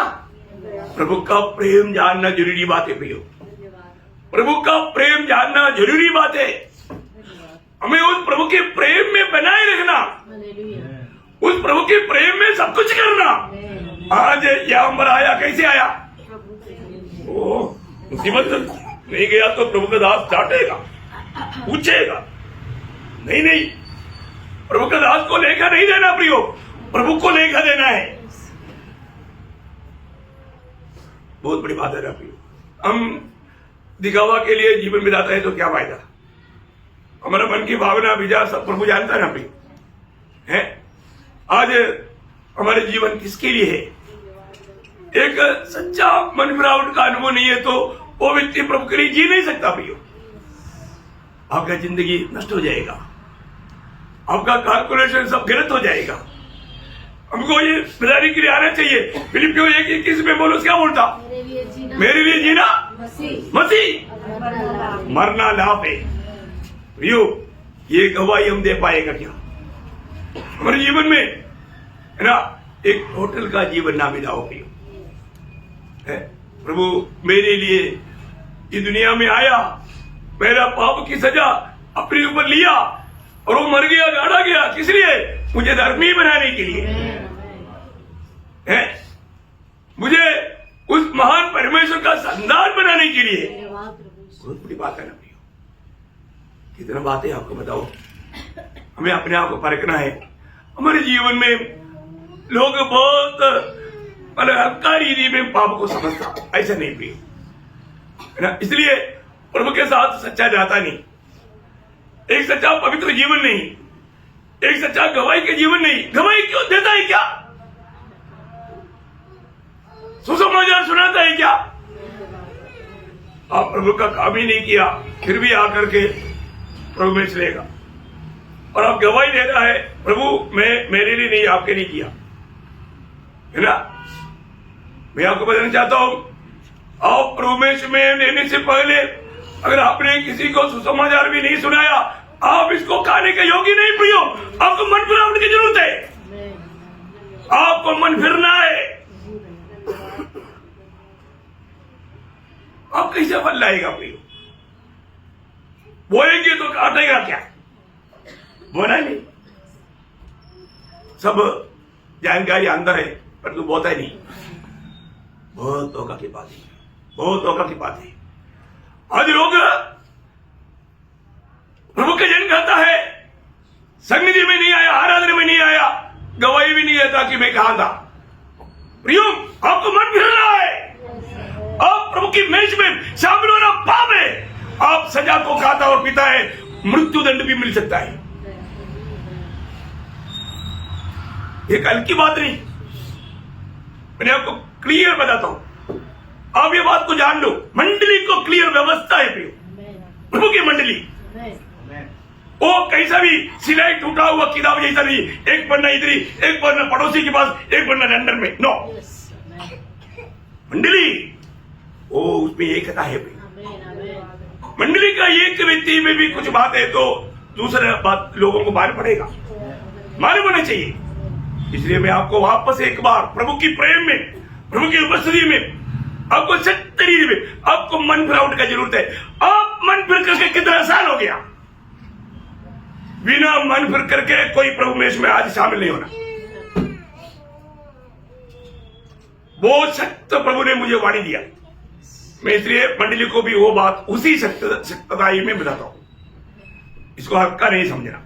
प्रभु का प्रेम जानना जरूरी बात है प्रियो, प्रभु का प्रेम जानना जरूरी बात है। हमें उस प्रभु के प्रेम में बनाए रखना, उस प्रभु के प्रेम में सब कुछ करना। आज यहाँ पर आया, कैसे आया? ओ मुसीबत नहीं गया तो प्रभु का दास डांटेगा, पूछेगा, नहीं, प्रभु का दास को लेखा नहीं देना प्रियो, प्रभु को लेखा देना है। बहुत बड़ी बात है ना प्रियो। हम दिखावा के लिए जीवन बिताते हैं तो क्या फायदा? हमारा मन की भावना विचार सब प्रभु जानता है ना प्रियो, है? आज हमारे जीवन किसके लिए है? एक सच्चा मन फिरावट का अनुभव नहीं है तो वो व्यक्ति प्रभु के लिए जी नहीं सकता प्रियो। आपका जिंदगी नष्ट हो जाएगा, आपका कैलकुलेशन सब गलत हो जाएगा। हमको ये बिदारी के लिए आना चाहिए। फिलिपियों 1:21 में बोलो क्या बोलता? मेरे लिए जीना मसीह, मरना लाभ है। प्रियो, ये गवाही हम दे पाएगा क्या हमारे जीवन में? है ना, एक होटल का जीवन ना बिताओ प्रियो। है प्रभु मेरे लिए ये दुनिया में आया, मेरा पाप की सजा अपने ऊपर लिया और वो मर गया, गाड़ा गया, किस लिए? मुझे धर्मी बनाने के लिए है, मुझे उस महान परमेश्वर का संतान बनाने के लिए। बहुत बड़ी बात है ना प्रियो। कितना बात है आपको बताओ। हमें अपने आप को परखना है। हमारे जीवन में लोग बहुत हल्का रीति में पाप को समझता, ऐसा नहीं प्रियो, है ना। इसलिए प्रभु के साथ सच्चा जाता नहीं, एक सच्चा पवित्र जीवन नहीं, एक सच्चा गवाही के जीवन नहीं। गवाही क्यों देता है? क्या सुसमाचार सुनाता है? क्या आप प्रभु का काम ही नहीं किया, फिर भी आकर के प्रभु में चलेगा और आप गवाही दे रहा है, प्रभु मैं मेरे लिए नहीं, आपके लिए किया, है ना। मैं आपको बताना चाहता हूं, आप प्रभु में लेने से पहले अगर आपने किसी को सुसमाचार भी नहीं सुनाया, आप इसको खाने के योग्य नहीं प्रियो। आपको मन फिराने की जरूरत है, आपको मन फिरना है। आप कैसे फल लाएगा प्रियो? बोएंगे तो काटेगा क्या? बोला नहीं। सब जानकारी अंदर है पर तू बोता ही नहीं। बहुत धोखा की बात है, बहुत धोखा की बात है। आज लोग प्रभु के जन कहता है, संगति में नहीं आया, आराधना में नहीं आया, गवाही भी नहीं देता कि मैं कहां था। प्रियो आपको मन फिर रहा है, आप प्रभु की मेज में शामिल होना पाप है। आप सजा को खाता और पीता है, मृत्यु दंड भी मिल सकता है। ये कल की बात नहीं, मैंने आपको क्लियर बताता हूं, आप ये बात को जान लो। मंडली को क्लियर व्यवस्था है प्रियो, प्रभु की मंडली। वो कैसा भी सिलाई टूटा हुआ किताब जैसा नहीं, एक पन्ना इधरी, एक पन्ना पड़ोसी के पास, एक पन्ना लंदन में, नो। मंडली वो उसमें एकता है प्रियो। मंडली का एक व्यक्ति में भी कुछ बात है तो दूसरा बात लोगों को मालूम पड़ेगा, मालूम होना चाहिए। इसलिए मैं आपको वापस एक बार प्रभु की प्रेम में, प्रभु की उपस्थिति में, आपको सत्य रीति में आपको मन फिरावट का जरूरत है। आप मन फिर करके कितना साल हो गया? बिना मन फिर करके कोई प्रभु में आज शामिल नहीं होना। वो सत्य प्रभु ने मुझे वाणी दिया, मैं इसलिए मंडली को भी वो बात उसी सत्यताई में बताता हूं। इसको हल्का नहीं समझना।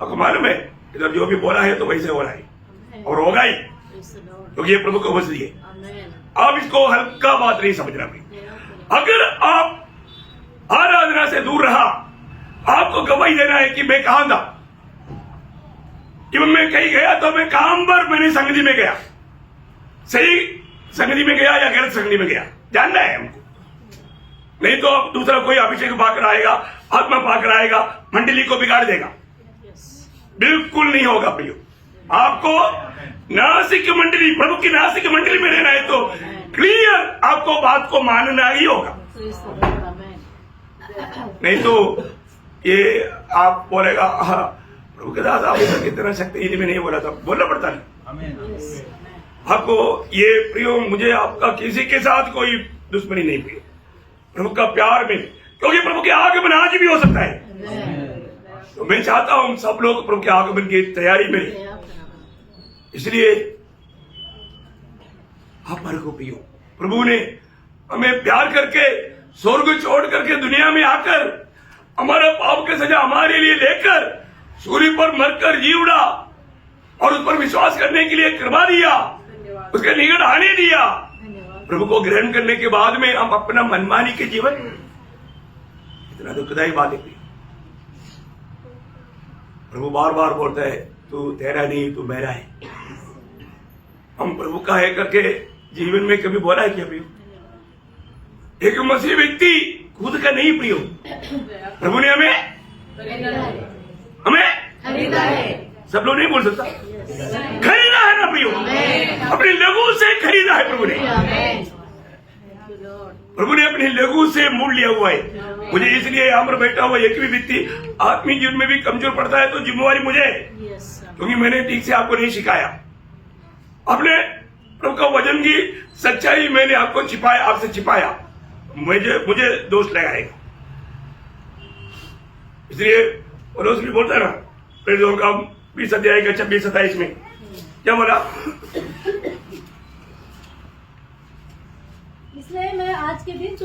आपको मालूम है इधर जो भी बोला है तो वैसे हो रहा है और होगा ही, क्योंकि ये प्रभु को उपस्थिति है। आप इसको हल्का बात नहीं समझना भी। अगर आप आराधना से दूर रहा, आपको गवाही देना है कि मैं कहां था, कि मैं कहीं गया तो मैं काम पर मैंने संगति में गया, सही संगति में गया या गलत संगति में गया, जानना है हमको। नहीं तो अब दूसरा कोई अभिषेक पाकर आएगा, आत्मा पाकर आएगा, मंडली को बिगाड़ देगा। बिल्कुल नहीं होगा प्रियो। आपको नासिक मंडली, प्रभु की नासिक मंडली में रहना है तो क्लियर आपको बात को मानना ही होगा। नहीं तो ये आप बोलेगा प्रभु के दास आप कितना शक्ति में नहीं बोला था, बोलना पड़ता नहीं। आपको ये प्रियो, मुझे आपका किसी के साथ कोई दुश्मनी नहीं प्रियो, प्रभु का प्यार में, क्योंकि प्रभु के आगमन आज भी हो सकता है। तो मैं चाहता हूं सब लोग प्रभु के आगमन की तैयारी में, इसलिए आप को प्रियो, प्रभु ने हमें प्यार करके स्वर्ग छोड़ करके दुनिया में आकर हमारा पाप की सजा हमारे लिए लेकर सूर्य पर मरकर जी उड़ा और उस पर विश्वास करने के लिए कृपा दिया, उसके निकट आने दिया। प्रभु को ग्रहण करने के बाद में हम अपना मनमानी के जीवन, इतना दुखदायी बात है। प्रभु बार बार बोलता है तू तेरा नहीं तू मेरा है। हम प्रभु का है करके जीवन में कभी बोला है क्या प्रियो? एक मसीह व्यक्ति खुद का नहीं प्रियो, प्रभु ने हमें खरीदा है। सब लोग नहीं बोल सकता, खरीदा है ना प्रियो, अपने लहू से खरीदा है प्रभु ने। प्रभु ने अपने लहू से मोल लिया हुआ है। मुझे इसलिए यहाँ पर बैठा हुआ एक भी व्यक्ति आत्मिक जीवन में भी कमजोर पड़ता है तो जिम्मेवारी मुझे है, क्योंकि मैंने ठीक से आपको नहीं सिखाया। अपने प्रभु का वचन की सच्चाई मैंने आपको छिपाया, आपसे छिपाया, मुझे दोष लगाएगा। इसलिए पौलुस भी बोलता है ना, प्रेरितों का 20 अध्याय का 26-27 में क्या बोला? इसलिए मैं आज के दिन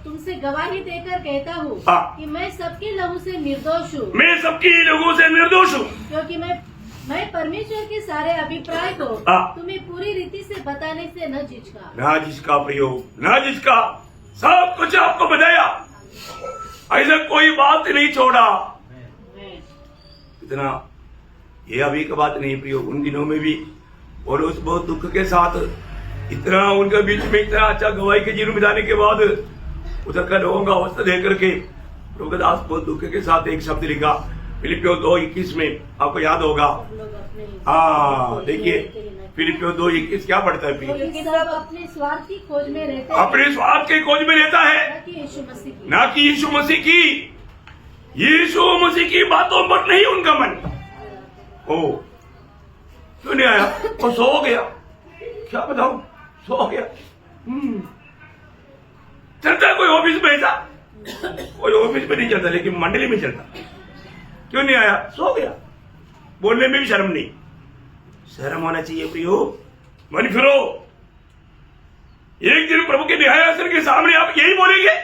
तुमसे गवाही देकर कहता हूँ कि मैं सबके लहू से निर्दोष हूँ। मैं सबकी लहू से निर्दोष हूँ, क्योंकि मैं परमेश्वर के सारे अभिप्राय को तुम्हें पूरी रीति से बताने से न झिझका। ना जिसका प्रयोग, ना जिसका, सब कुछ आपको बताया, ऐसा कोई बात नहीं छोड़ा। इतना ये अभी का बात नहीं प्रयोग, उन दिनों में भी और उस बहुत दुख के साथ इतना उनके बीच में इतना अच्छा गवाही के जीवन बिताने के बाद उधर का लोगों का अवस्था देख करके प्रभु का दास बहुत दुख के साथ एक शब्द लिखा फिलिपियों 2:21 में, आपको याद होगा। हाँ देखिए फिलिपियों 2:21 क्या पढ़ता है? सब अपने स्वार्थ की खोज में रहते हैं, अपने स्वार्थ के खोज में रहता है, न कि यीशु मसीह की। ना कि यीशु मसीह की। यीशु मसीह की बातों पर नहीं उनका मन। ओ क्यों नहीं आया? वो सो गया, क्या बताऊं, सो गया। चलता है कोई ऑफिस में ऐसा, कोई ऑफिस में नहीं चलता लेकिन मंडली में चलता। क्यों नहीं आया? सो गया। बोलने में भी शर्म नहीं, शर्म होना चाहिए प्रियो। मन फिरो, एक दिन प्रभु के न्यायासन के सामने आप यही बोलेंगे?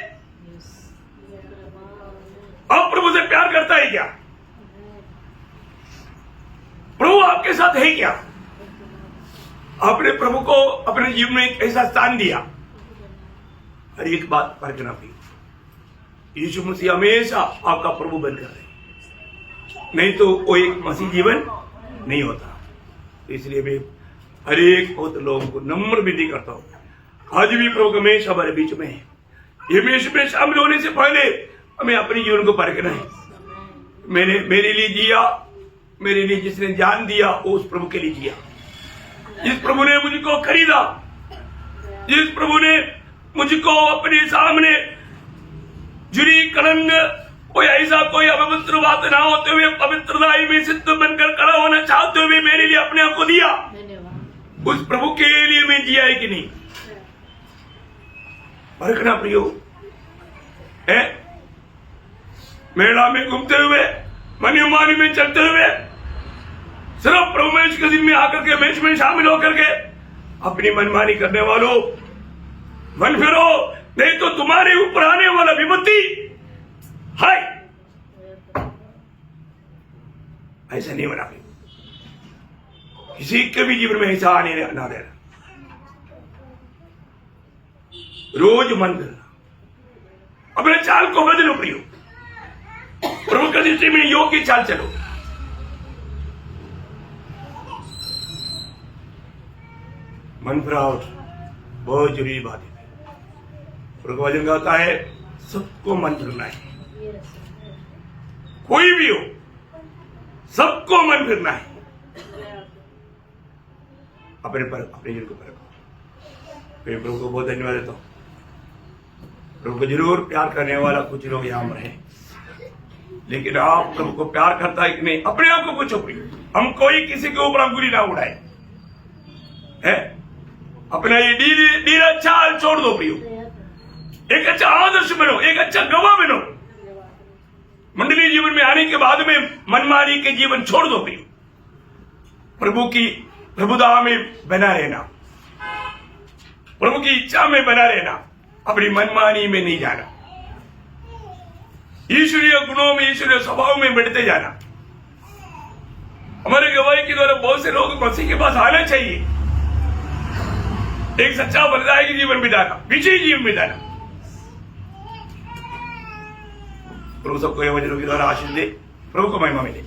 आप प्रभु से प्यार करता है क्या? प्रभु आपके साथ है क्या? आपने प्रभु को अपने जीवन में एक ऐसा स्थान दिया। हर एक बात पर करना पड़ी। यीशु मसीह हमेशा आपका प्रभु बनकर रहे, नहीं तो वो एक मसीह जीवन नहीं होता। इसलिए मैं हर एक बहुत लोगों को नम्र विनती करता हूं, आज भी प्रभु हमेशा हमारे बीच में है। ये मेष में शामिल होने से पहले हमें अपने जीवन को परखना है। मैंने मेरे लिए जिया, मेरे लिए जिसने जान दिया वो उस प्रभु के लिए जिया। जिस प्रभु ने मुझको खरीदा, जिस प्रभु ने मुझको अपने सामने जुरी कलंग कोई ऐसा कोई अपवित्र बात ना होते हुए पवित्रता में सिद्ध बनकर खड़ा होना चाहते हुए मेरे लिए अपने आप को दिया, उस प्रभु के लिए मैं जिया है कि नहीं? परखना प्रियो है। मेला में घूमते हुए, मनमानी में चलते हुए, सिर्फ प्रभु मेष के दिन में आकर के मेष में शामिल होकर के अपनी मनमानी करने वालों, मन फिरो, नहीं तो तुम्हारे ऊपर आने वाला विपत्ति है। ऐसा नहीं बना, किसी के भी जीवन में ऐसा आने ना देना। रोज मन करना, अपने चाल को बदलो प्रियो, प्रभु की दृष्टि में योग्य चाल चलो। मन फिरावट बहुत जरूरी बात है। प्रभु वचन कहता है सबको मन फिरना है, कोई भी हो सबको मन फिरना है। अपने जीवन को परखो। मैं प्रभु को बहुत धन्यवाद देता हूं। प्रभु को जरूर प्यार करने वाला कुछ लोग यहां पर है, लेकिन आप प्रभु को प्यार करता है कि नहीं, अपने आप को पूछो प्रिय। हम कोई किसी के ऊपर अंगुली ना उड़ाए है। अपना ये ढीला चाल छोड़ दो प्रियो, एक अच्छा आदर्श बनो, एक अच्छा गवाह बनो। मंडली जीवन में आने के बाद में मनमानी के जीवन छोड़ दो प्रियो। प्रभु की प्रभुता में बना रहना, प्रभु की इच्छा में बना रहना, अपनी मनमानी में नहीं जाना, ईश्वरीय गुणों में, ईश्वरीय स्वभाव में बढ़ते जाना। हमारे गवाही के द्वारा बहुत से लोग मसीह के पास आना चाहिए, एक सच्चा फलदायक जीवन बिताना, विजयी जीवन बिताना। प्रभु सबको ये वचनों के द्वारा आशीष दे, प्रभु को महिमा मिले।